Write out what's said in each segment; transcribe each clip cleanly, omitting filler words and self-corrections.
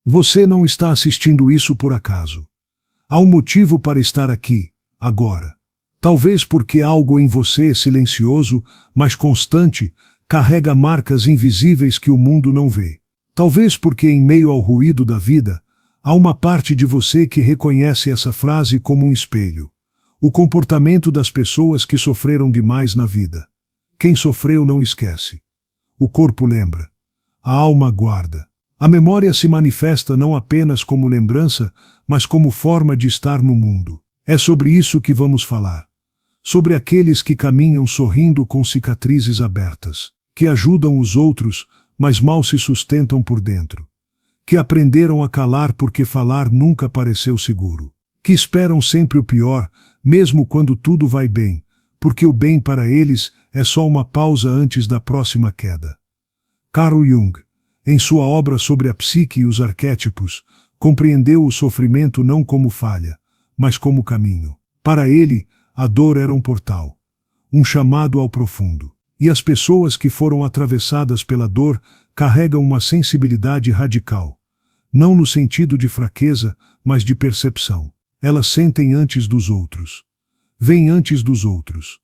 Você não está assistindo isso por acaso. Há um motivo para estar aqui, agora. Talvez porque algo em você silencioso, mas constante, carrega marcas invisíveis que o mundo não vê. Talvez porque em meio ao ruído da vida, há uma parte de você que reconhece essa frase como um espelho. O comportamento das pessoas que sofreram demais na vida. Quem sofreu não esquece. O corpo lembra. A alma guarda. A memória se manifesta não apenas como lembrança, mas como forma de estar no mundo. É sobre isso que vamos falar. Sobre aqueles que caminham sorrindo com cicatrizes abertas, que ajudam os outros, mas mal se sustentam por dentro. Que aprenderam a calar porque falar nunca pareceu seguro. Que esperam sempre o pior, mesmo quando tudo vai bem, porque o bem para eles é só uma pausa antes da próxima queda. Carl Jung, em sua obra sobre a psique e os arquétipos, compreendeu o sofrimento não como falha, mas como caminho. Para ele, a dor era um portal, um chamado ao profundo. E as pessoas que foram atravessadas pela dor carregam uma sensibilidade radical. Não no sentido de fraqueza, mas de percepção. Elas sentem antes dos outros. Veem antes dos outros.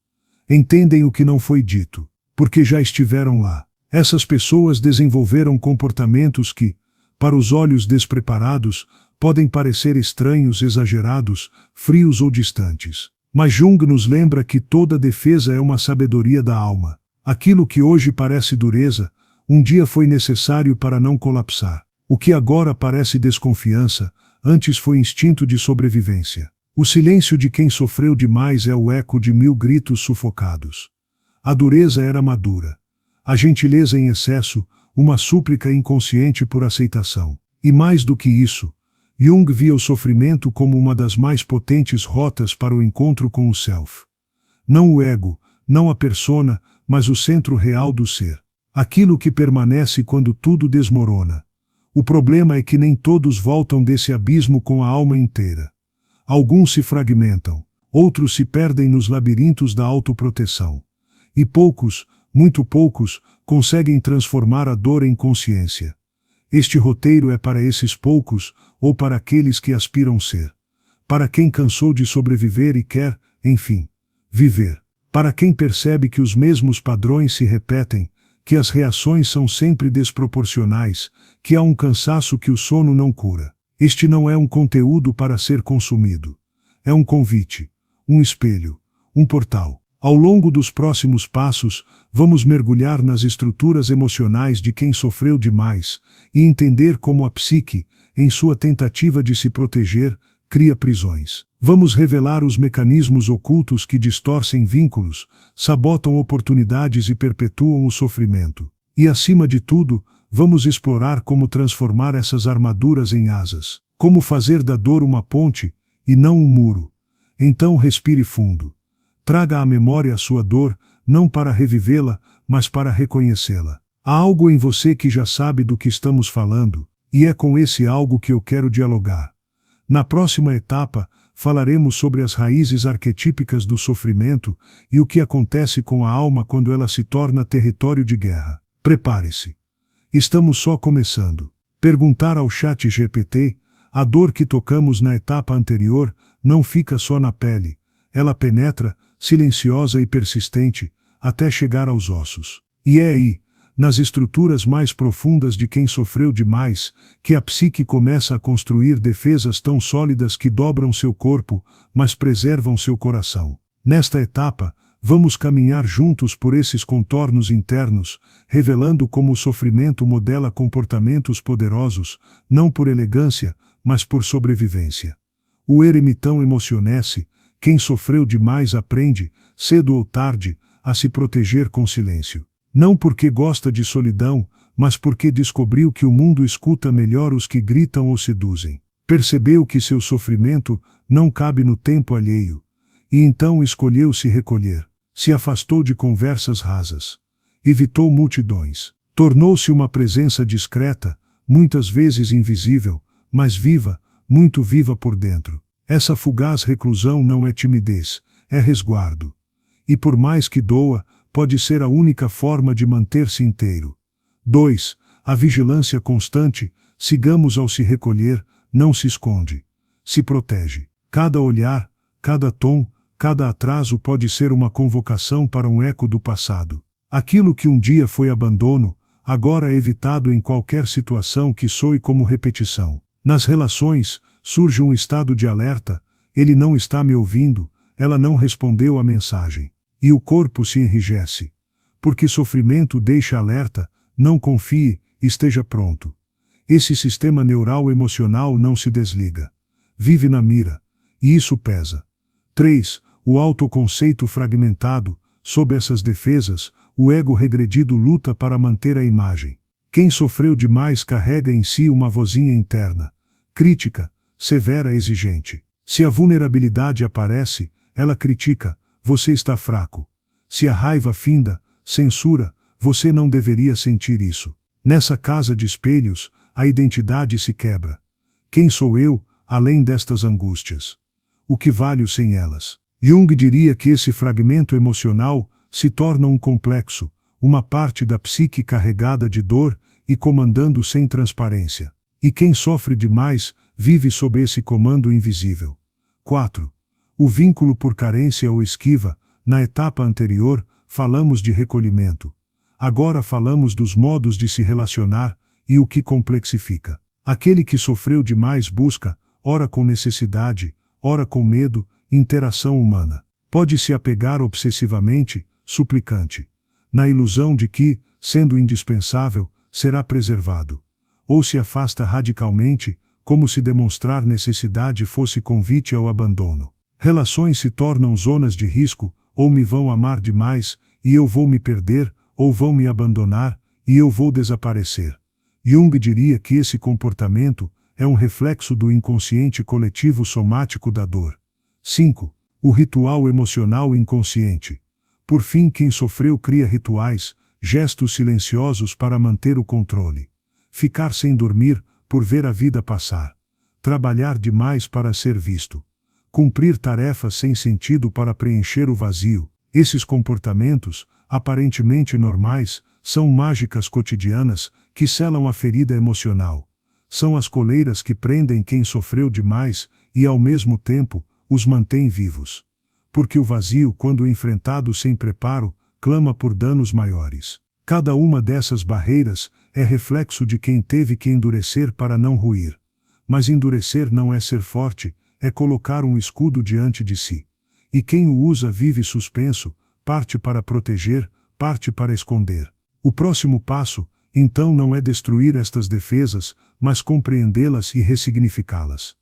Entendem o que não foi dito, porque já estiveram lá. Essas pessoas desenvolveram comportamentos que, para os olhos despreparados, podem parecer estranhos, exagerados, frios ou distantes. Mas Jung nos lembra que toda defesa é uma sabedoria da alma. Aquilo que hoje parece dureza, um dia foi necessário para não colapsar. O que agora parece desconfiança, antes foi instinto de sobrevivência. O silêncio de quem sofreu demais é o eco de 1000 gritos sufocados. A dureza era madura. A gentileza em excesso, uma súplica inconsciente por aceitação. E mais do que isso, Jung via o sofrimento como uma das mais potentes rotas para o encontro com o self. Não o ego, não a persona, mas o centro real do ser. Aquilo que permanece quando tudo desmorona. O problema é que nem todos voltam desse abismo com a alma inteira. Alguns se fragmentam, outros se perdem nos labirintos da autoproteção. E poucos, muito poucos, conseguem transformar a dor em consciência. Este roteiro é para esses poucos, ou para aqueles que aspiram ser. Para quem cansou de sobreviver e quer, enfim, viver. Para quem percebe que os mesmos padrões se repetem, que as reações são sempre desproporcionais, que há um cansaço que o sono não cura. Este não é um conteúdo para ser consumido. É um convite, um espelho, um portal. Ao longo dos próximos passos, vamos mergulhar nas estruturas emocionais de quem sofreu demais e entender como a psique, em sua tentativa de se proteger, cria prisões. Vamos revelar os mecanismos ocultos que distorcem vínculos, sabotam oportunidades e perpetuam o sofrimento. E, acima de tudo, vamos explorar como transformar essas armaduras em asas. Como fazer da dor uma ponte, e não um muro. Então respire fundo. Traga à memória a sua dor, não para revivê-la, mas para reconhecê-la. Há algo em você que já sabe do que estamos falando, e é com esse algo que eu quero dialogar. Na próxima etapa, falaremos sobre as raízes arquetípicas do sofrimento e o que acontece com a alma quando ela se torna território de guerra. Prepare-se. Estamos só começando. Perguntar ao ChatGPT, a dor que tocamos na etapa anterior não fica só na pele, ela penetra, silenciosa e persistente, até chegar aos ossos. E é aí, nas estruturas mais profundas de quem sofreu demais, que a psique começa a construir defesas tão sólidas que dobram seu corpo, mas preservam seu coração. Nesta etapa, vamos caminhar juntos por esses contornos internos, revelando como o sofrimento modela comportamentos poderosos, não por elegância, mas por sobrevivência. O ermitão emocionece, quem sofreu demais aprende, cedo ou tarde, a se proteger com silêncio. Não porque gosta de solidão, mas porque descobriu que o mundo escuta melhor os que gritam ou seduzem. Percebeu que seu sofrimento não cabe no tempo alheio. E então escolheu se recolher. Se afastou de conversas rasas. Evitou multidões. Tornou-se uma presença discreta, muitas vezes invisível, mas viva, muito viva por dentro. Essa fugaz reclusão não é timidez, é resguardo. E por mais que doa, pode ser a única forma de manter-se inteiro. 2. A vigilância constante, Sigamos ao se recolher, não se esconde. Se protege. Cada olhar, cada tom, cada atraso pode ser uma convocação para um eco do passado. Aquilo que um dia foi abandono, agora é evitado em qualquer situação que soe como repetição. Nas relações, surge um estado de alerta, ele não está me ouvindo, ela não respondeu à mensagem. E o corpo se enrijece. Porque sofrimento deixa alerta, não confie, esteja pronto. Esse sistema neural emocional não se desliga. Vive na mira. E isso pesa. 3. O autoconceito fragmentado. Sob essas defesas, o ego regredido luta para manter a imagem. Quem sofreu demais carrega em si uma vozinha interna, crítica, severa, exigente. Se a vulnerabilidade aparece, ela critica, você está fraco. Se a raiva finda, censura, você não deveria sentir isso. Nessa casa de espelhos, a identidade se quebra. Quem sou eu, além destas angústias? O que valho sem elas? Jung diria que esse fragmento emocional se torna um complexo, uma parte da psique carregada de dor e comandando sem transparência. E quem sofre demais, vive sob esse comando invisível. 4. O vínculo por carência ou esquiva. Na etapa anterior, falamos de recolhimento. Agora falamos dos modos de se relacionar e o que complexifica. Aquele que sofreu demais busca, ora com necessidade, ora com medo, interação humana. Pode se apegar obsessivamente, suplicante, na ilusão de que, sendo indispensável, será preservado. Ou se afasta radicalmente, como se demonstrar necessidade fosse convite ao abandono. Relações se tornam zonas de risco, ou me vão amar demais, e eu vou me perder, ou vão me abandonar, e eu vou desaparecer. Jung diria que esse comportamento é um reflexo do inconsciente coletivo somático da dor. 5. O ritual emocional inconsciente. Por fim, quem sofreu cria rituais, gestos silenciosos para manter o controle. Ficar sem dormir, por ver a vida passar. Trabalhar demais para ser visto. Cumprir tarefas sem sentido para preencher o vazio. Esses comportamentos, aparentemente normais, são mágicas cotidianas que selam a ferida emocional. São as coleiras que prendem quem sofreu demais e, ao mesmo tempo, os mantêm vivos. Porque o vazio, quando enfrentado sem preparo, clama por danos maiores. Cada uma dessas barreiras é reflexo de quem teve que endurecer para não ruir. Mas endurecer não é ser forte, é colocar um escudo diante de si. E quem o usa vive suspenso, parte para proteger, parte para esconder. O próximo passo, então, não é destruir estas defesas, mas compreendê-las e ressignificá-las.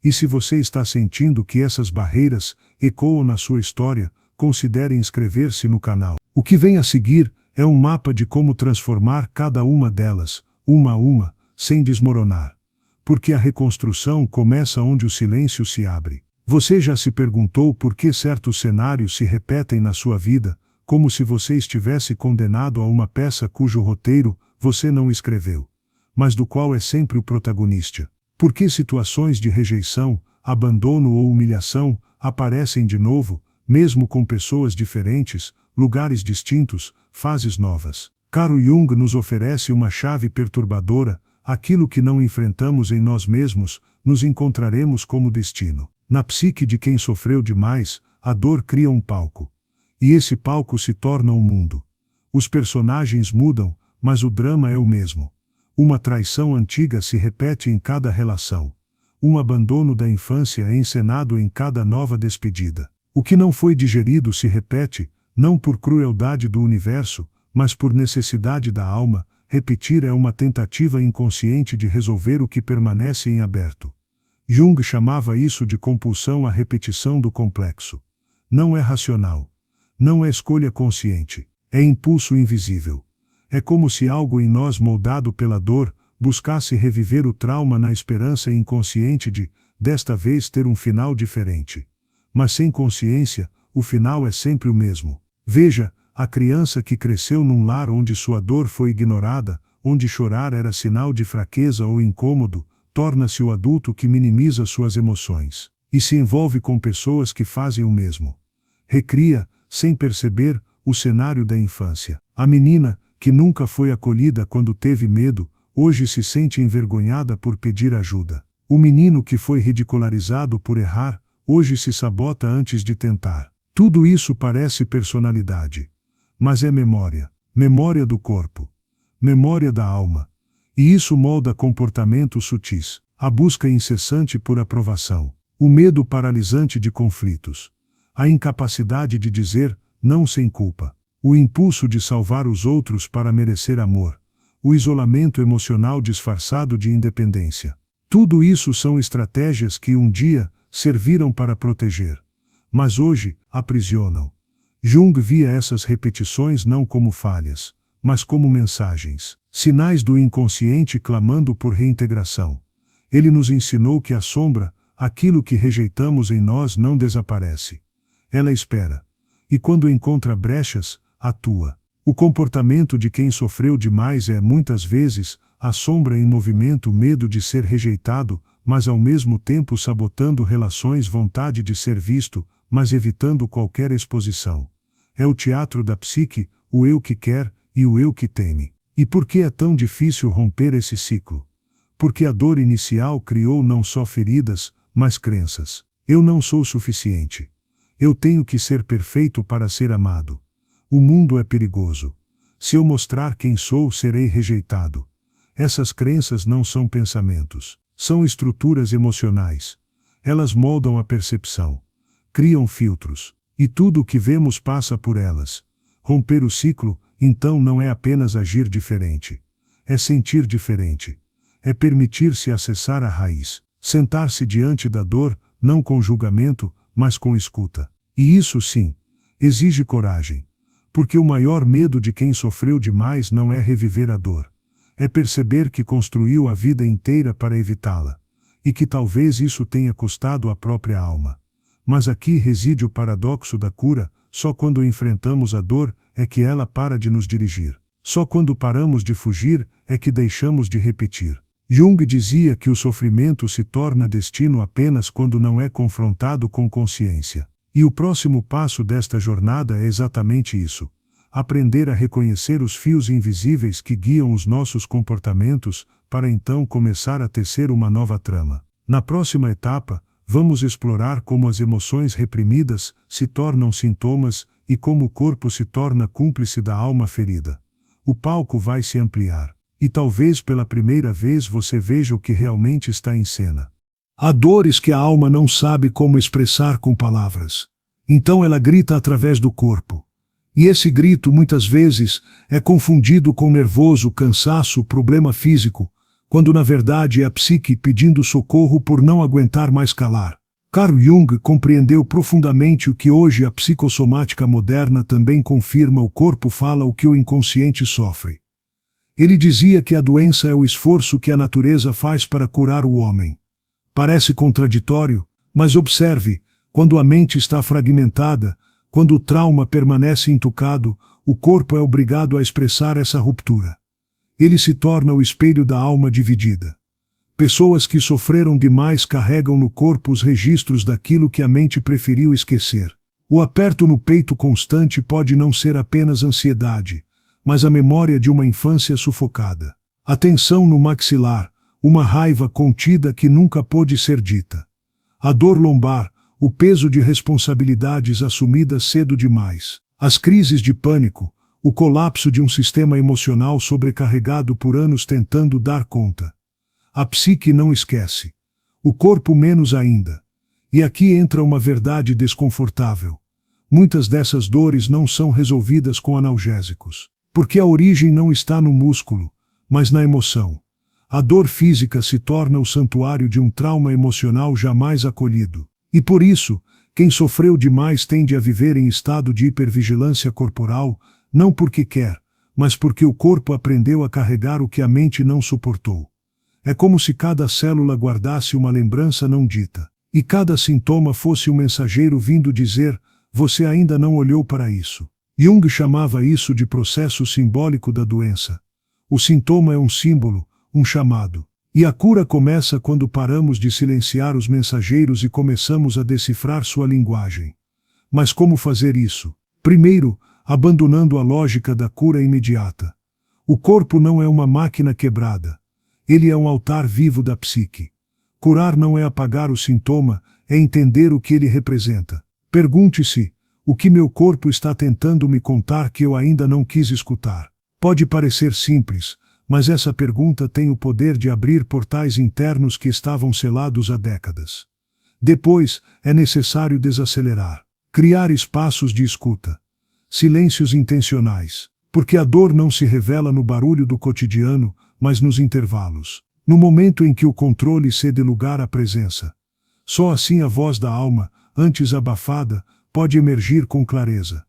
E se você está sentindo que essas barreiras ecoam na sua história, considere inscrever-se no canal. O que vem a seguir é um mapa de como transformar cada uma delas, uma a uma, sem desmoronar. Porque a reconstrução começa onde o silêncio se abre. Você já se perguntou por que certos cenários se repetem na sua vida, como se você estivesse condenado a uma peça cujo roteiro você não escreveu, mas do qual é sempre o protagonista? Por que situações de rejeição, abandono ou humilhação aparecem de novo, mesmo com pessoas diferentes, lugares distintos, fases novas? Carl Jung nos oferece uma chave perturbadora: aquilo que não enfrentamos em nós mesmos, nos encontraremos como destino. Na psique de quem sofreu demais, a dor cria um palco. E esse palco se torna um mundo. Os personagens mudam, mas o drama é o mesmo. Uma traição antiga se repete em cada relação. Um abandono da infância é encenado em cada nova despedida. O que não foi digerido se repete, não por crueldade do universo, mas por necessidade da alma. Repetir é uma tentativa inconsciente de resolver o que permanece em aberto. Jung chamava isso de compulsão à repetição do complexo. Não é racional. Não é escolha consciente. É impulso invisível. É como se algo em nós moldado pela dor, buscasse reviver o trauma na esperança inconsciente de, desta vez, ter um final diferente. Mas sem consciência, o final é sempre o mesmo. Veja, a criança que cresceu num lar onde sua dor foi ignorada, onde chorar era sinal de fraqueza ou incômodo, torna-se o adulto que minimiza suas emoções. E se envolve com pessoas que fazem o mesmo. Recria, sem perceber, o cenário da infância. A menina, que nunca foi acolhida quando teve medo, hoje se sente envergonhada por pedir ajuda. O menino que foi ridicularizado por errar, hoje se sabota antes de tentar. Tudo isso parece personalidade. Mas é memória. Memória do corpo. Memória da alma. E isso molda comportamentos sutis. A busca incessante por aprovação. O medo paralisante de conflitos. A incapacidade de dizer não sem culpa. O impulso de salvar os outros para merecer amor. O isolamento emocional disfarçado de independência. Tudo isso são estratégias que um dia serviram para proteger, mas hoje aprisionam. Jung via essas repetições não como falhas, mas como mensagens, sinais do inconsciente clamando por reintegração. Ele nos ensinou que a sombra, aquilo que rejeitamos em nós, não desaparece. Ela espera. E quando encontra brechas, atua. O comportamento de quem sofreu demais é, muitas vezes, a sombra em movimento, medo de ser rejeitado, mas ao mesmo tempo sabotando relações, vontade de ser visto, mas evitando qualquer exposição. É o teatro da psique, o eu que quer e o eu que teme. E por que é tão difícil romper esse ciclo? Porque a dor inicial criou não só feridas, mas crenças. Eu não sou suficiente. Eu tenho que ser perfeito para ser amado. O mundo é perigoso. Se eu mostrar quem sou, serei rejeitado. Essas crenças não são pensamentos. São estruturas emocionais. Elas moldam a percepção. Criam filtros. E tudo o que vemos passa por elas. Romper o ciclo, então, não é apenas agir diferente. É sentir diferente. É permitir-se acessar a raiz. Sentar-se diante da dor, não com julgamento, mas com escuta. E isso, sim, exige coragem. Porque o maior medo de quem sofreu demais não é reviver a dor. É perceber que construiu a vida inteira para evitá-la. E que talvez isso tenha custado a própria alma. Mas aqui reside o paradoxo da cura: só quando enfrentamos a dor é que ela para de nos dirigir. Só quando paramos de fugir é que deixamos de repetir. Jung dizia que o sofrimento se torna destino apenas quando não é confrontado com consciência. E o próximo passo desta jornada é exatamente isso. Aprender a reconhecer os fios invisíveis que guiam os nossos comportamentos, para então começar a tecer uma nova trama. Na próxima etapa, vamos explorar como as emoções reprimidas se tornam sintomas e como o corpo se torna cúmplice da alma ferida. O palco vai se ampliar. E talvez pela primeira vez você veja o que realmente está em cena. Há dores que a alma não sabe como expressar com palavras. Então ela grita através do corpo. E esse grito, muitas vezes, é confundido com nervoso, cansaço, problema físico, quando na verdade é a psique pedindo socorro por não aguentar mais calar. Carl Jung compreendeu profundamente o que hoje a psicossomática moderna também confirma: o corpo fala o que o inconsciente sofre. Ele dizia que a doença é o esforço que a natureza faz para curar o homem. Parece contraditório, mas observe, quando a mente está fragmentada, quando o trauma permanece entucado, o corpo é obrigado a expressar essa ruptura. Ele se torna o espelho da alma dividida. Pessoas que sofreram demais carregam no corpo os registros daquilo que a mente preferiu esquecer. O aperto no peito constante pode não ser apenas ansiedade, mas a memória de uma infância sufocada. A tensão no maxilar, uma raiva contida que nunca pôde ser dita. A dor lombar, o peso de responsabilidades assumidas cedo demais. As crises de pânico, o colapso de um sistema emocional sobrecarregado por anos tentando dar conta. A psique não esquece. O corpo menos ainda. E aqui entra uma verdade desconfortável. Muitas dessas dores não são resolvidas com analgésicos. Porque a origem não está no músculo, mas na emoção. A dor física se torna o santuário de um trauma emocional jamais acolhido. E por isso, quem sofreu demais tende a viver em estado de hipervigilância corporal, não porque quer, mas porque o corpo aprendeu a carregar o que a mente não suportou. É como se cada célula guardasse uma lembrança não dita. E cada sintoma fosse um mensageiro vindo dizer: você ainda não olhou para isso. Jung chamava isso de processo simbólico da doença. O sintoma é um símbolo, um chamado. E a cura começa quando paramos de silenciar os mensageiros e começamos a decifrar sua linguagem. Mas como fazer isso? Primeiro, abandonando a lógica da cura imediata. O corpo não é uma máquina quebrada. Ele é um altar vivo da psique. Curar não é apagar o sintoma, é entender o que ele representa. Pergunte-se: o que meu corpo está tentando me contar que eu ainda não quis escutar? Pode parecer simples, mas essa pergunta tem o poder de abrir portais internos que estavam selados há décadas. Depois, é necessário desacelerar, criar espaços de escuta, silêncios intencionais, porque a dor não se revela no barulho do cotidiano, mas nos intervalos, no momento em que o controle cede lugar à presença. Só assim a voz da alma, antes abafada, pode emergir com clareza.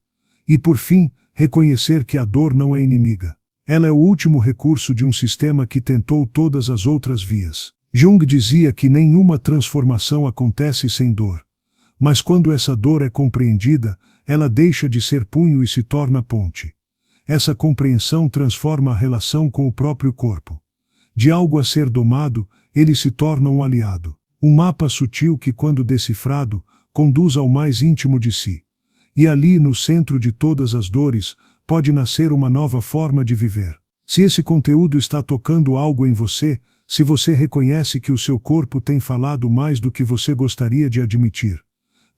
E por fim, reconhecer que a dor não é inimiga. Ela é o último recurso de um sistema que tentou todas as outras vias. Jung dizia que nenhuma transformação acontece sem dor. Mas quando essa dor é compreendida, ela deixa de ser punho e se torna ponte. Essa compreensão transforma a relação com o próprio corpo. De algo a ser domado, ele se torna um aliado. Um mapa sutil que, quando decifrado, conduz ao mais íntimo de si. E ali, no centro de todas as dores, pode nascer uma nova forma de viver. Se esse conteúdo está tocando algo em você, se você reconhece que o seu corpo tem falado mais do que você gostaria de admitir,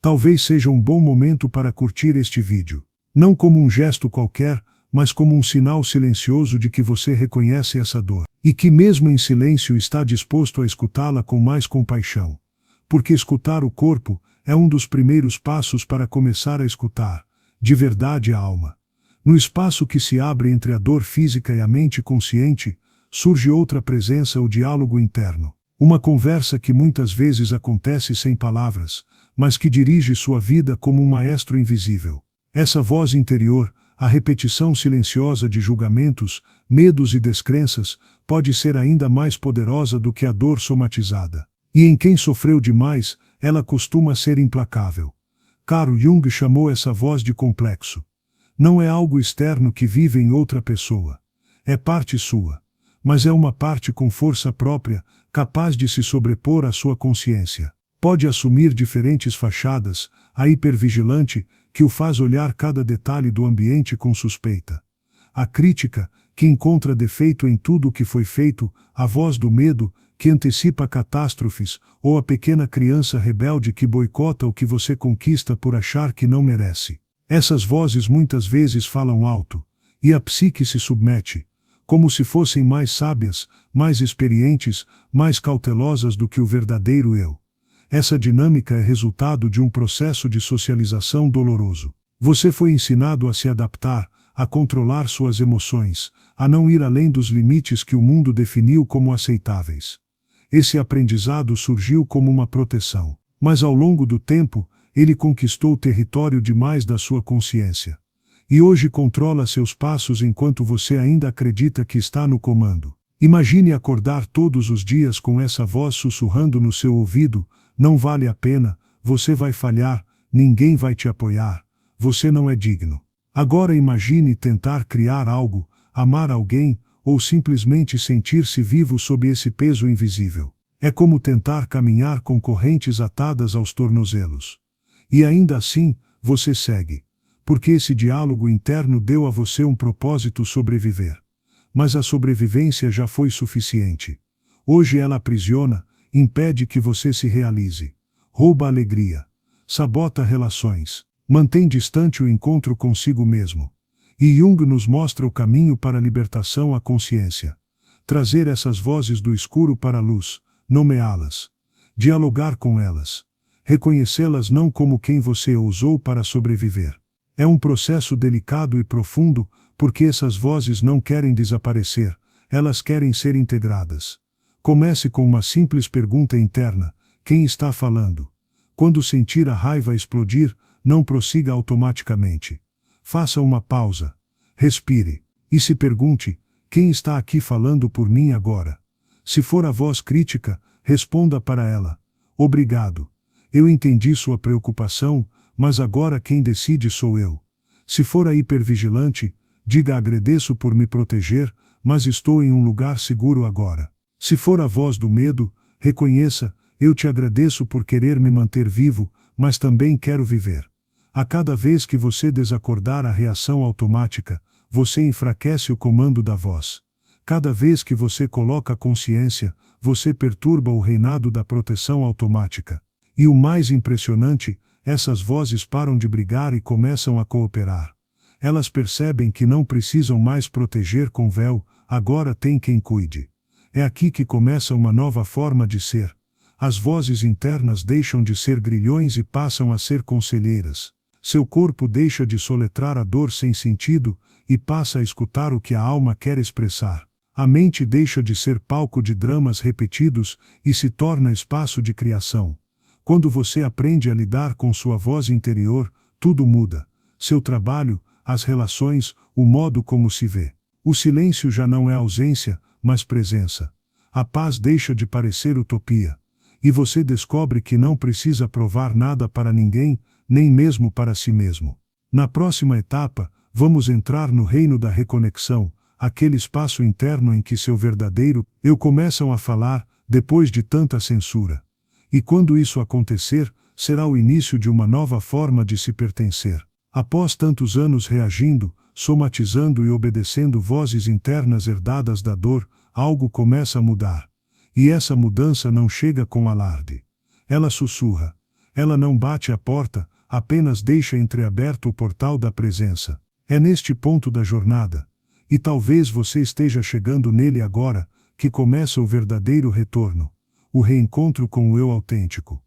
talvez seja um bom momento para curtir este vídeo. Não como um gesto qualquer, mas como um sinal silencioso de que você reconhece essa dor. E que mesmo em silêncio está disposto a escutá-la com mais compaixão. Porque escutar o corpo é um dos primeiros passos para começar a escutar, de verdade, a alma. No espaço que se abre entre a dor física e a mente consciente, surge outra presença, o diálogo interno. Uma conversa que muitas vezes acontece sem palavras, mas que dirige sua vida como um maestro invisível. Essa voz interior, a repetição silenciosa de julgamentos, medos e descrenças, pode ser ainda mais poderosa do que a dor somatizada. E em quem sofreu demais, ela costuma ser implacável. Carl Jung chamou essa voz de complexo. Não é algo externo que vive em outra pessoa. É parte sua. Mas é uma parte com força própria, capaz de se sobrepor à sua consciência. Pode assumir diferentes fachadas, a hipervigilante, que o faz olhar cada detalhe do ambiente com suspeita. A crítica, que encontra defeito em tudo o que foi feito, a voz do medo, que antecipa catástrofes, ou a pequena criança rebelde que boicota o que você conquista por achar que não merece. Essas vozes muitas vezes falam alto, e a psique se submete, como se fossem mais sábias, mais experientes, mais cautelosas do que o verdadeiro eu. Essa dinâmica é resultado de um processo de socialização doloroso. Você foi ensinado a se adaptar, a controlar suas emoções, a não ir além dos limites que o mundo definiu como aceitáveis. Esse aprendizado surgiu como uma proteção, mas ao longo do tempo, ele conquistou território demais da sua consciência. E hoje controla seus passos enquanto você ainda acredita que está no comando. Imagine acordar todos os dias com essa voz sussurrando no seu ouvido: não vale a pena, você vai falhar, ninguém vai te apoiar, você não é digno. Agora imagine tentar criar algo, amar alguém, ou simplesmente sentir-se vivo sob esse peso invisível. É como tentar caminhar com correntes atadas aos tornozelos. E ainda assim, você segue. Porque esse diálogo interno deu a você um propósito: sobreviver. Mas a sobrevivência já foi suficiente. Hoje ela aprisiona, impede que você se realize. Rouba a alegria. Sabota relações. Mantém distante o encontro consigo mesmo. E Jung nos mostra o caminho para a libertação à consciência. Trazer essas vozes do escuro para a luz, nomeá-las. Dialogar com elas. Reconhecê-las não como quem você usou para sobreviver. É um processo delicado e profundo, porque essas vozes não querem desaparecer, elas querem ser integradas. Comece com uma simples pergunta interna: quem está falando? Quando sentir a raiva explodir, não prossiga automaticamente. Faça uma pausa. Respire. E se pergunte: quem está aqui falando por mim agora? Se for a voz crítica, responda para ela: obrigado. Eu entendi sua preocupação, mas agora quem decide sou eu. Se for a hipervigilante, diga: agradeço por me proteger, mas estou em um lugar seguro agora. Se for a voz do medo, reconheça: eu te agradeço por querer me manter vivo, mas também quero viver. A cada vez que você desacordar a reação automática, você enfraquece o comando da voz. Cada vez que você coloca a consciência, você perturba o reinado da proteção automática. E o mais impressionante, essas vozes param de brigar e começam a cooperar. Elas percebem que não precisam mais proteger com véu, agora tem quem cuide. É aqui que começa uma nova forma de ser. As vozes internas deixam de ser grilhões e passam a ser conselheiras. Seu corpo deixa de soletrar a dor sem sentido e passa a escutar o que a alma quer expressar. A mente deixa de ser palco de dramas repetidos e se torna espaço de criação. Quando você aprende a lidar com sua voz interior, tudo muda. Seu trabalho, as relações, o modo como se vê. O silêncio já não é ausência, mas presença. A paz deixa de parecer utopia. E você descobre que não precisa provar nada para ninguém, nem mesmo para si mesmo. Na próxima etapa, vamos entrar no reino da reconexão, aquele espaço interno em que seu verdadeiro eu começam a falar, depois de tanta censura. E quando isso acontecer, será o início de uma nova forma de se pertencer. Após tantos anos reagindo, somatizando e obedecendo vozes internas herdadas da dor, algo começa a mudar. E essa mudança não chega com alarde. Ela sussurra. Ela não bate a porta, apenas deixa entreaberto o portal da presença. É neste ponto da jornada, e talvez você esteja chegando nele agora, que começa o verdadeiro retorno, o reencontro com o eu autêntico.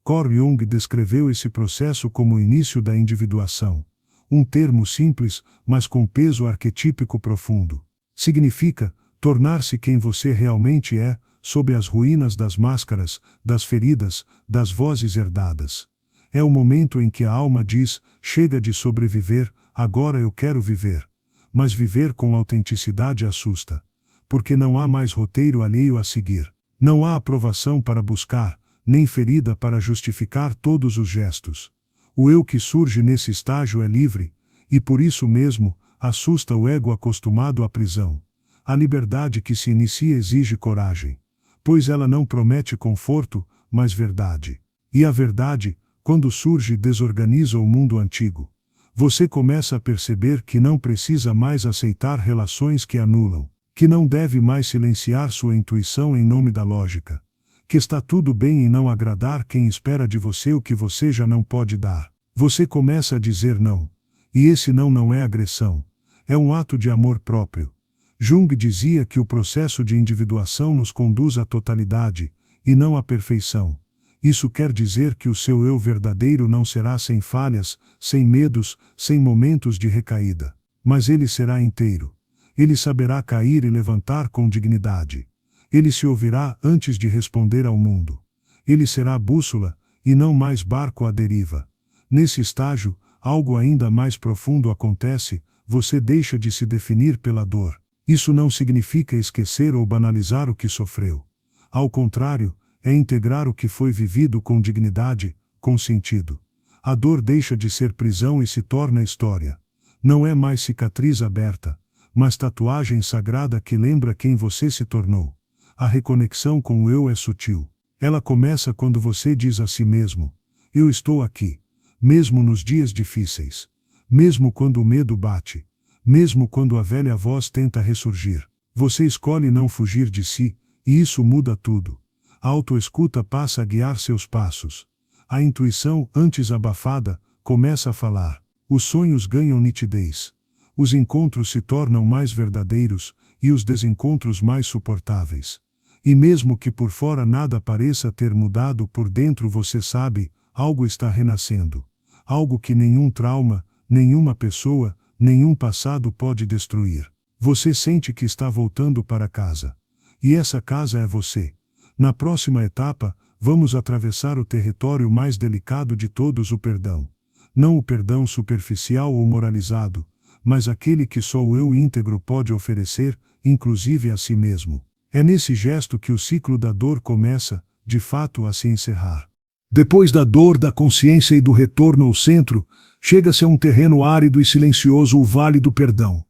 Carl Jung descreveu esse processo como o início da individuação. Um termo simples, mas com peso arquetípico profundo. Significa tornar-se quem você realmente é, sob as ruínas das máscaras, das feridas, das vozes herdadas. É o momento em que a alma diz, chega de sobreviver, agora eu quero viver. Mas viver com autenticidade assusta. Porque não há mais roteiro alheio a seguir. Não há aprovação para buscar, nem ferida para justificar todos os gestos. O eu que surge nesse estágio é livre, e por isso mesmo, assusta o ego acostumado à prisão. A liberdade que se inicia exige coragem. Pois ela não promete conforto, mas verdade. E a verdade, quando surge, desorganiza o mundo antigo. Você começa a perceber que não precisa mais aceitar relações que anulam, que não deve mais silenciar sua intuição em nome da lógica, que está tudo bem em não agradar quem espera de você o que você já não pode dar. Você começa a dizer não. E esse não é agressão. É um ato de amor próprio. Jung dizia que o processo de individuação nos conduz à totalidade, e não à perfeição. Isso quer dizer que o seu eu verdadeiro não será sem falhas, sem medos, sem momentos de recaída. Mas ele será inteiro. Ele saberá cair e levantar com dignidade. Ele se ouvirá antes de responder ao mundo. Ele será bússola, e não mais barco à deriva. Nesse estágio, algo ainda mais profundo acontece, você deixa de se definir pela dor. Isso não significa esquecer ou banalizar o que sofreu. Ao contrário, é integrar o que foi vivido com dignidade, com sentido. A dor deixa de ser prisão e se torna história. Não é mais cicatriz aberta, mas tatuagem sagrada que lembra quem você se tornou. A reconexão com o eu é sutil. Ela começa quando você diz a si mesmo: eu estou aqui, mesmo nos dias difíceis, mesmo quando o medo bate, mesmo quando a velha voz tenta ressurgir. Você escolhe não fugir de si, e isso muda tudo. A autoescuta passa a guiar seus passos. A intuição, antes abafada, começa a falar. Os sonhos ganham nitidez. Os encontros se tornam mais verdadeiros, e os desencontros mais suportáveis. E mesmo que por fora nada pareça ter mudado, por dentro você sabe, algo está renascendo. Algo que nenhum trauma, nenhuma pessoa, nenhum passado pode destruir. Você sente que está voltando para casa. E essa casa é você. Na próxima etapa, vamos atravessar o território mais delicado de todos, o perdão. Não o perdão superficial ou moralizado, mas aquele que só o eu íntegro pode oferecer, inclusive a si mesmo. É nesse gesto que o ciclo da dor começa, de fato, a se encerrar. Depois da dor, da consciência e do retorno ao centro, chega-se a um terreno árido e silencioso, o Vale do Perdão.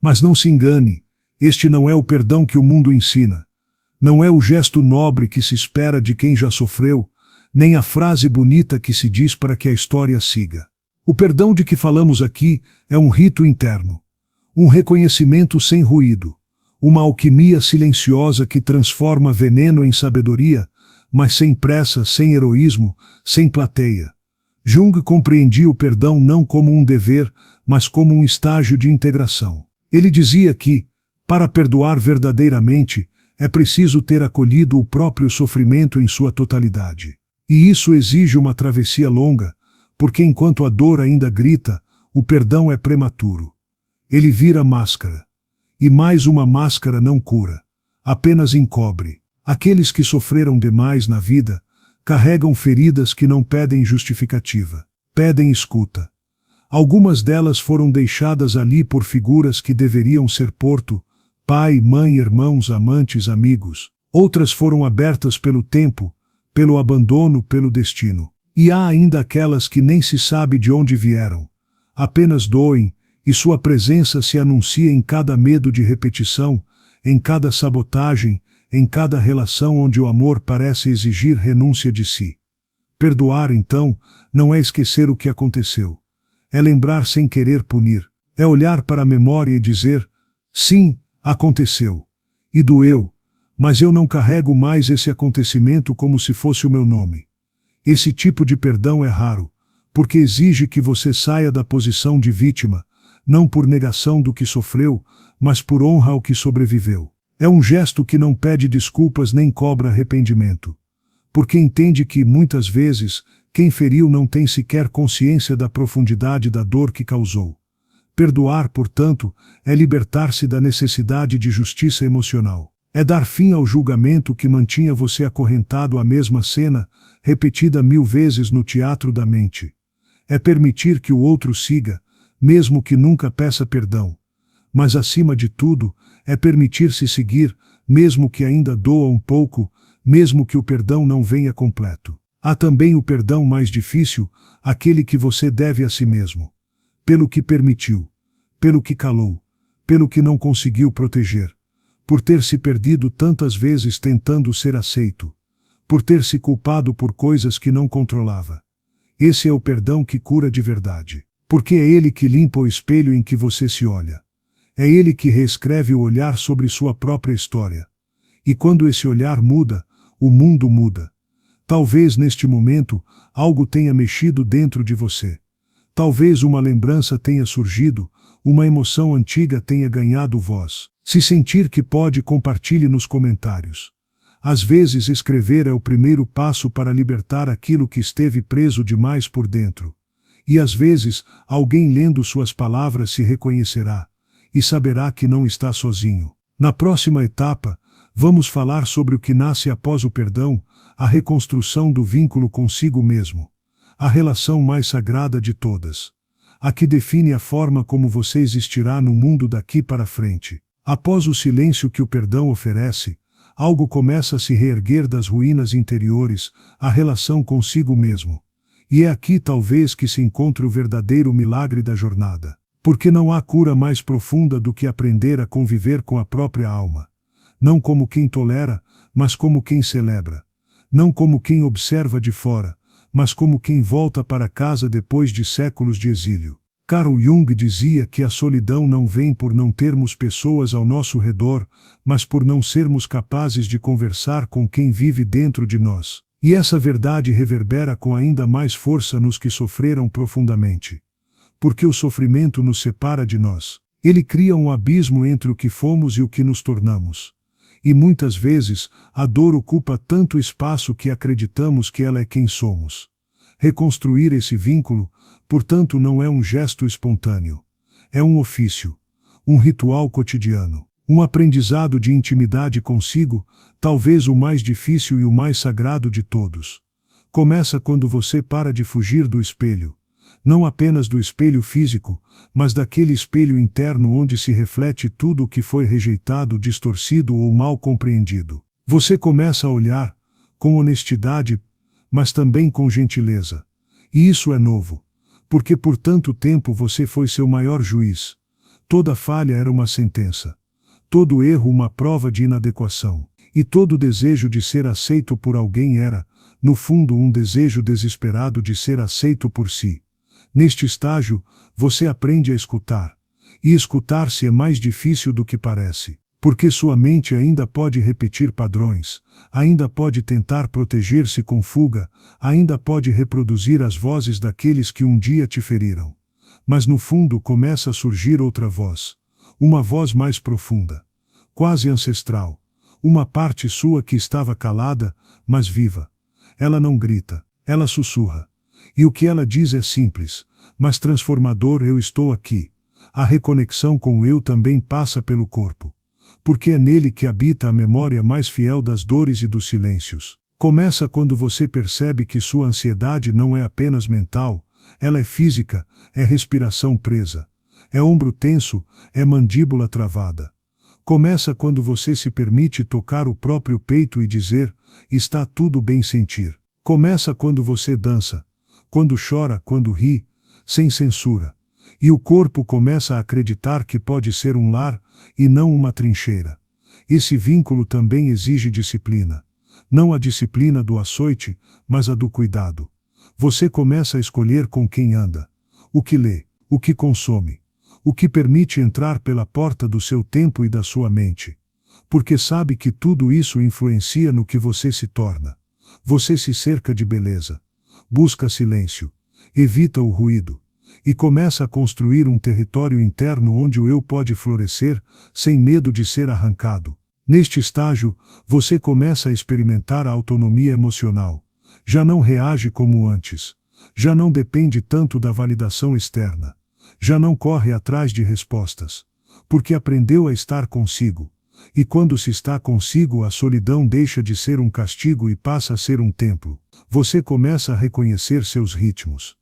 Mas não se engane, este não é o perdão que o mundo ensina. Não é o gesto nobre que se espera de quem já sofreu, nem a frase bonita que se diz para que a história siga. O perdão de que falamos aqui é um rito interno. Um reconhecimento sem ruído. Uma alquimia silenciosa que transforma veneno em sabedoria, mas sem pressa, sem heroísmo, sem plateia. Jung compreendia o perdão não como um dever, mas como um estágio de integração. Ele dizia que, para perdoar verdadeiramente, é preciso ter acolhido o próprio sofrimento em sua totalidade. E isso exige uma travessia longa, porque enquanto a dor ainda grita, o perdão é prematuro. Ele vira máscara. E mais uma máscara não cura, apenas encobre. Aqueles que sofreram demais na vida carregam feridas que não pedem justificativa, pedem escuta. Algumas delas foram deixadas ali por figuras que deveriam ser porto, pai, mãe, irmãos, amantes, amigos. Outras foram abertas pelo tempo, pelo abandono, pelo destino. E há ainda aquelas que nem se sabe de onde vieram. Apenas doem, e sua presença se anuncia em cada medo de repetição, em cada sabotagem, em cada relação onde o amor parece exigir renúncia de si. Perdoar, então, não é esquecer o que aconteceu. É lembrar sem querer punir. É olhar para a memória e dizer, sim, aconteceu. E doeu, mas eu não carrego mais esse acontecimento como se fosse o meu nome. Esse tipo de perdão é raro, porque exige que você saia da posição de vítima, não por negação do que sofreu, mas por honra ao que sobreviveu. É um gesto que não pede desculpas nem cobra arrependimento. Porque entende que, muitas vezes, quem feriu não tem sequer consciência da profundidade da dor que causou. Perdoar, portanto, é libertar-se da necessidade de justiça emocional. É dar fim ao julgamento que mantinha você acorrentado à mesma cena, repetida 1000 vezes no teatro da mente. É permitir que o outro siga, mesmo que nunca peça perdão. Mas, acima de tudo, é permitir-se seguir, mesmo que ainda doa um pouco, mesmo que o perdão não venha completo. Há também o perdão mais difícil, aquele que você deve a si mesmo. Pelo que permitiu, pelo que calou, pelo que não conseguiu proteger, por ter se perdido tantas vezes tentando ser aceito, por ter se culpado por coisas que não controlava. Esse é o perdão que cura de verdade, porque é ele que limpa o espelho em que você se olha. É ele que reescreve o olhar sobre sua própria história. E quando esse olhar muda, o mundo muda. Talvez neste momento algo tenha mexido dentro de você. Talvez uma lembrança tenha surgido, uma emoção antiga tenha ganhado voz. Se sentir que pode, compartilhe nos comentários. Às vezes escrever é o primeiro passo para libertar aquilo que esteve preso demais por dentro. E às vezes, alguém lendo suas palavras se reconhecerá e saberá que não está sozinho. Na próxima etapa, vamos falar sobre o que nasce após o perdão, a reconstrução do vínculo consigo mesmo. A relação mais sagrada de todas. A que define a forma como você existirá no mundo daqui para frente. Após o silêncio que o perdão oferece, algo começa a se reerguer das ruínas interiores, a relação consigo mesmo. E é aqui talvez que se encontre o verdadeiro milagre da jornada. Porque não há cura mais profunda do que aprender a conviver com a própria alma. Não como quem tolera, mas como quem celebra. Não como quem observa de fora, mas como quem volta para casa depois de séculos de exílio. Carl Jung dizia que a solidão não vem por não termos pessoas ao nosso redor, mas por não sermos capazes de conversar com quem vive dentro de nós. E essa verdade reverbera com ainda mais força nos que sofreram profundamente. Porque o sofrimento nos separa de nós. Ele cria um abismo entre o que fomos e o que nos tornamos. E muitas vezes, a dor ocupa tanto espaço que acreditamos que ela é quem somos. Reconstruir esse vínculo, portanto, não é um gesto espontâneo. É um ofício, um ritual cotidiano, um aprendizado de intimidade consigo, talvez o mais difícil e o mais sagrado de todos. Começa quando você para de fugir do espelho. Não apenas do espelho físico, mas daquele espelho interno onde se reflete tudo o que foi rejeitado, distorcido ou mal compreendido. Você começa a olhar, com honestidade, mas também com gentileza. E isso é novo, porque por tanto tempo você foi seu maior juiz. Toda falha era uma sentença. Todo erro uma prova de inadequação. E todo desejo de ser aceito por alguém era, no fundo, um desejo desesperado de ser aceito por si. Neste estágio, você aprende a escutar. E escutar-se é mais difícil do que parece. Porque sua mente ainda pode repetir padrões, ainda pode tentar proteger-se com fuga, ainda pode reproduzir as vozes daqueles que um dia te feriram. Mas no fundo começa a surgir outra voz, uma voz mais profunda, quase ancestral, uma parte sua que estava calada, mas viva. Ela não grita, ela sussurra. E o que ela diz é simples, mas transformador: eu estou aqui. A reconexão com o eu também passa pelo corpo. Porque é nele que habita a memória mais fiel das dores e dos silêncios. Começa quando você percebe que sua ansiedade não é apenas mental, ela é física, é respiração presa, é ombro tenso, é mandíbula travada. Começa quando você se permite tocar o próprio peito e dizer: está tudo bem sentir. Começa quando você dança, quando chora, quando ri, sem censura. E o corpo começa a acreditar que pode ser um lar, e não uma trincheira. Esse vínculo também exige disciplina. Não a disciplina do açoite, mas a do cuidado. Você começa a escolher com quem anda, o que lê, o que consome, o que permite entrar pela porta do seu tempo e da sua mente. Porque sabe que tudo isso influencia no que você se torna. Você se cerca de beleza, busca silêncio, evita o ruído, e começa a construir um território interno onde o eu pode florescer, sem medo de ser arrancado. Neste estágio, você começa a experimentar a autonomia emocional. Já não reage como antes. Já não depende tanto da validação externa. Já não corre atrás de respostas. Porque aprendeu a estar consigo. E quando se está consigo, a solidão deixa de ser um castigo e passa a ser um templo. Você começa a reconhecer seus ritmos.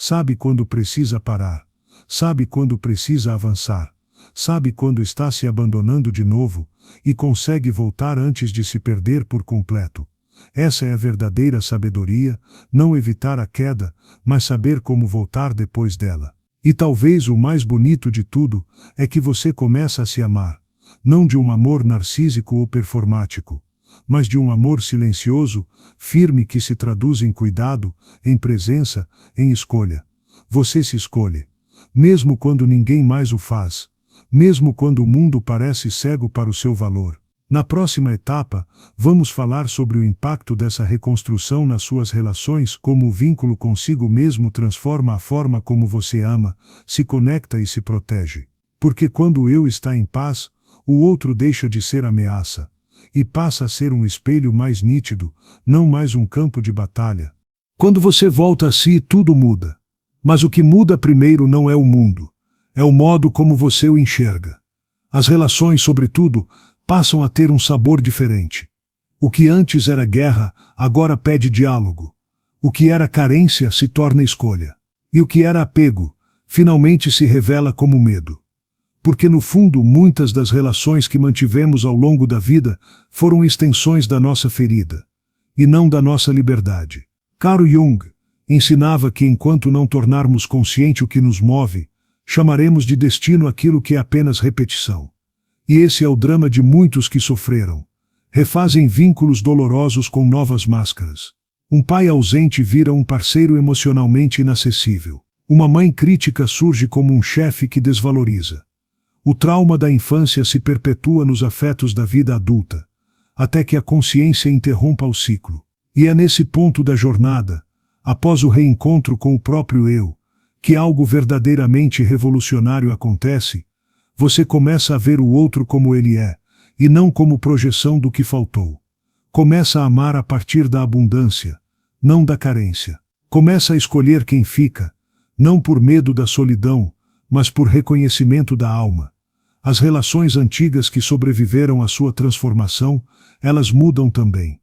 Sabe quando precisa parar. Sabe quando precisa avançar. Sabe quando está se abandonando de novo, e consegue voltar antes de se perder por completo. Essa é a verdadeira sabedoria, não evitar a queda, mas saber como voltar depois dela. E talvez o mais bonito de tudo é que você começa a se amar, não de um amor narcísico ou performático, mas de um amor silencioso, firme, que se traduz em cuidado, em presença, em escolha. Você se escolhe, mesmo quando ninguém mais o faz, mesmo quando o mundo parece cego para o seu valor. Na próxima etapa, vamos falar sobre o impacto dessa reconstrução nas suas relações, como o vínculo consigo mesmo transforma a forma como você ama, se conecta e se protege. Porque quando o eu está em paz, o outro deixa de ser ameaça, e passa a ser um espelho mais nítido, não mais um campo de batalha. Quando você volta a si, tudo muda. Mas o que muda primeiro não é o mundo, é o modo como você o enxerga. As relações, sobretudo, passam a ter um sabor diferente. O que antes era guerra, agora pede diálogo. O que era carência se torna escolha. E o que era apego, finalmente se revela como medo. Porque no fundo muitas das relações que mantivemos ao longo da vida foram extensões da nossa ferida, e não da nossa liberdade. Carl Jung ensinava que enquanto não tornarmos consciente o que nos move, chamaremos de destino aquilo que é apenas repetição. E esse é o drama de muitos que sofreram. Refazem vínculos dolorosos com novas máscaras. Um pai ausente vira um parceiro emocionalmente inacessível. Uma mãe crítica surge como um chefe que desvaloriza. O trauma da infância se perpetua nos afetos da vida adulta, até que a consciência interrompa o ciclo. E é nesse ponto da jornada, após o reencontro com o próprio eu, que algo verdadeiramente revolucionário acontece. Você começa a ver o outro como ele é, e não como projeção do que faltou. Começa a amar a partir da abundância, não da carência. Começa a escolher quem fica, não por medo da solidão, mas por reconhecimento da alma. As relações antigas que sobreviveram à sua transformação, elas mudam também.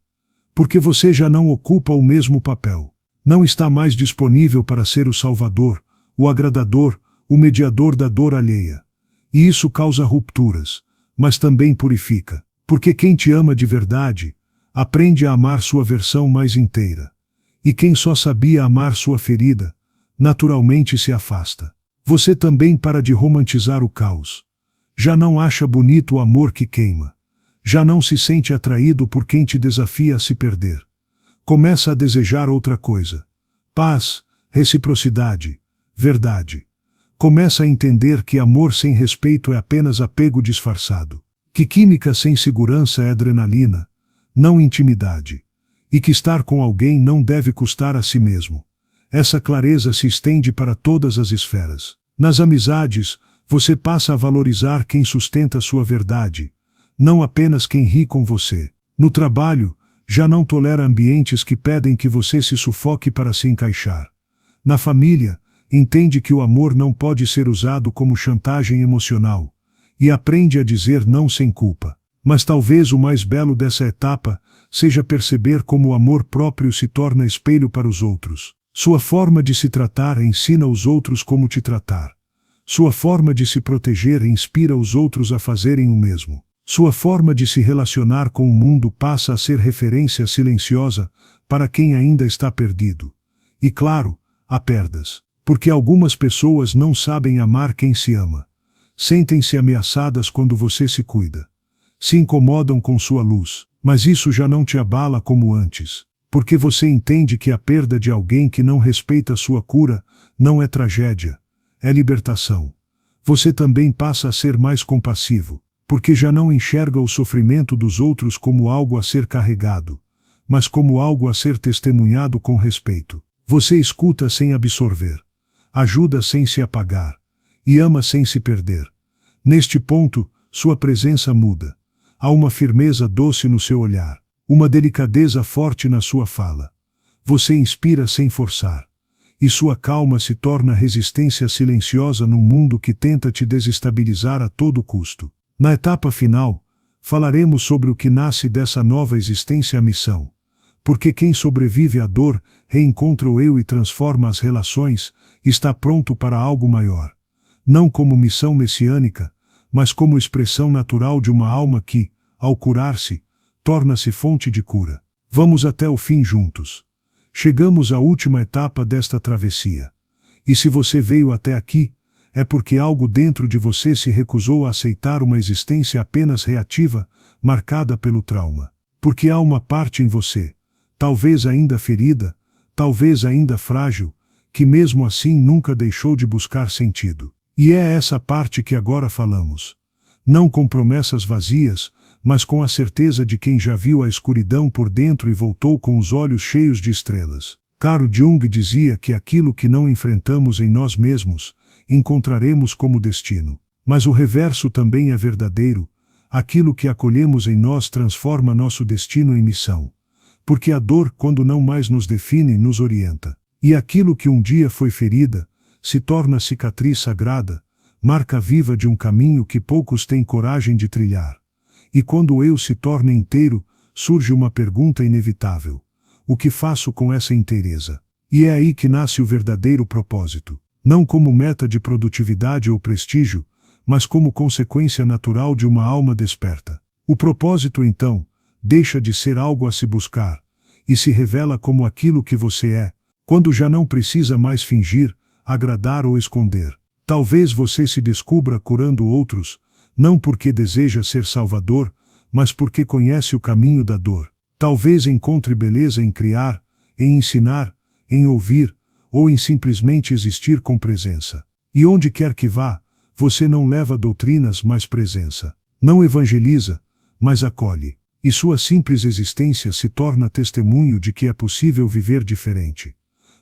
Porque você já não ocupa o mesmo papel. Não está mais disponível para ser o salvador, o agradador, o mediador da dor alheia. E isso causa rupturas, mas também purifica. Porque quem te ama de verdade, aprende a amar sua versão mais inteira. E quem só sabia amar sua ferida, naturalmente se afasta. Você também para de romantizar o caos. Já não acha bonito o amor que queima. Já não se sente atraído por quem te desafia a se perder. Começa a desejar outra coisa. Paz, reciprocidade, verdade. Começa a entender que amor sem respeito é apenas apego disfarçado. Que química sem segurança é adrenalina, não intimidade. E que estar com alguém não deve custar a si mesmo. Essa clareza se estende para todas as esferas. Nas amizades, você passa a valorizar quem sustenta sua verdade, não apenas quem ri com você. No trabalho, já não tolera ambientes que pedem que você se sufoque para se encaixar. Na família, entende que o amor não pode ser usado como chantagem emocional, e aprende a dizer não sem culpa. Mas talvez o mais belo dessa etapa seja perceber como o amor próprio se torna espelho para os outros. Sua forma de se tratar ensina os outros como te tratar. Sua forma de se proteger inspira os outros a fazerem o mesmo. Sua forma de se relacionar com o mundo passa a ser referência silenciosa para quem ainda está perdido. E claro, há perdas. Porque algumas pessoas não sabem amar quem se ama. Sentem-se ameaçadas quando você se cuida. Se incomodam com sua luz. Mas isso já não te abala como antes. Porque você entende que a perda de alguém que não respeita sua cura não é tragédia. É libertação. Você também passa a ser mais compassivo. Porque já não enxerga o sofrimento dos outros como algo a ser carregado, mas como algo a ser testemunhado com respeito. Você escuta sem absorver, ajuda sem se apagar, e ama sem se perder. Neste ponto, sua presença muda. Há uma firmeza doce no seu olhar, uma delicadeza forte na sua fala. Você inspira sem forçar, e sua calma se torna resistência silenciosa num mundo que tenta te desestabilizar a todo custo. Na etapa final, falaremos sobre o que nasce dessa nova existência, a missão. Porque quem sobrevive à dor, reencontra o eu e transforma as relações, está pronto para algo maior. Não como missão messiânica, mas como expressão natural de uma alma que, ao curar-se, torna-se fonte de cura. Vamos até o fim juntos. Chegamos à última etapa desta travessia. E se você veio até aqui, é porque algo dentro de você se recusou a aceitar uma existência apenas reativa, marcada pelo trauma. Porque há uma parte em você, talvez ainda ferida, talvez ainda frágil, que mesmo assim nunca deixou de buscar sentido. E é essa parte que agora falamos. Não com promessas vazias, mas com a certeza de quem já viu a escuridão por dentro e voltou com os olhos cheios de estrelas. Carl Jung dizia que aquilo que não enfrentamos em nós mesmos, encontraremos como destino. Mas o reverso também é verdadeiro. Aquilo que acolhemos em nós transforma nosso destino em missão. Porque a dor, quando não mais nos define, nos orienta. E aquilo que um dia foi ferida, se torna cicatriz sagrada, marca viva de um caminho que poucos têm coragem de trilhar. E quando o eu se torna inteiro, surge uma pergunta inevitável. O que faço com essa inteireza? E é aí que nasce o verdadeiro propósito. Não como meta de produtividade ou prestígio, mas como consequência natural de uma alma desperta. O propósito, então, deixa de ser algo a se buscar, e se revela como aquilo que você é, quando já não precisa mais fingir, agradar ou esconder. Talvez você se descubra curando outros, não porque deseja ser salvador, mas porque conhece o caminho da dor. Talvez encontre beleza em criar, em ensinar, em ouvir, ou em simplesmente existir com presença. E onde quer que vá, você não leva doutrinas, mas presença. Não evangeliza, mas acolhe. E sua simples existência se torna testemunho de que é possível viver diferente.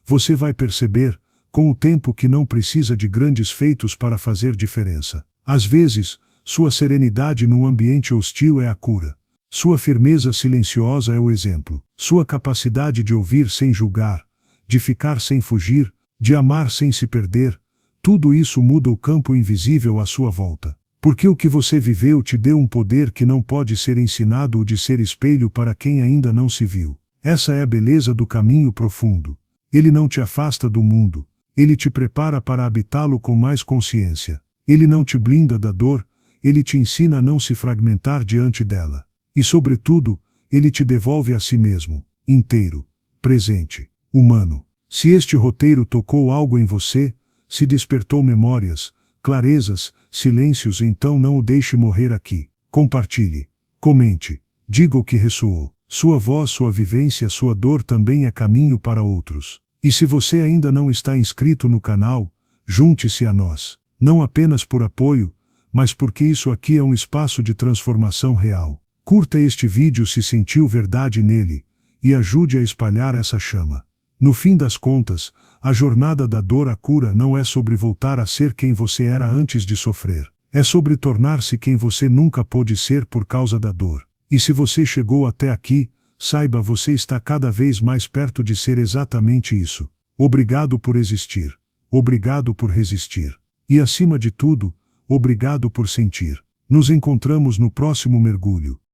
Você vai perceber, com o tempo, que não precisa de grandes feitos para fazer diferença. Às vezes, sua serenidade num ambiente hostil é a cura. Sua firmeza silenciosa é o exemplo. Sua capacidade de ouvir sem julgar, de ficar sem fugir, de amar sem se perder, tudo isso muda o campo invisível à sua volta. Porque o que você viveu te deu um poder que não pode ser ensinado ou de ser espelho para quem ainda não se viu. Essa é a beleza do caminho profundo. Ele não te afasta do mundo. Ele te prepara para habitá-lo com mais consciência. Ele não te blinda da dor, ele te ensina a não se fragmentar diante dela. E, sobretudo, ele te devolve a si mesmo, inteiro, presente, humano. Se este roteiro tocou algo em você, se despertou memórias, clarezas, silêncios, então não o deixe morrer aqui. Compartilhe, comente, diga o que ressoou. Sua voz, sua vivência, sua dor também é caminho para outros. E se você ainda não está inscrito no canal, junte-se a nós. Não apenas por apoio, mas porque isso aqui é um espaço de transformação real. Curta este vídeo se sentiu verdade nele, e ajude a espalhar essa chama. No fim das contas, a jornada da dor à cura não é sobre voltar a ser quem você era antes de sofrer. É sobre tornar-se quem você nunca pôde ser por causa da dor. E se você chegou até aqui, saiba, você está cada vez mais perto de ser exatamente isso. Obrigado por existir. Obrigado por resistir. E acima de tudo, obrigado por sentir. Nos encontramos no próximo mergulho.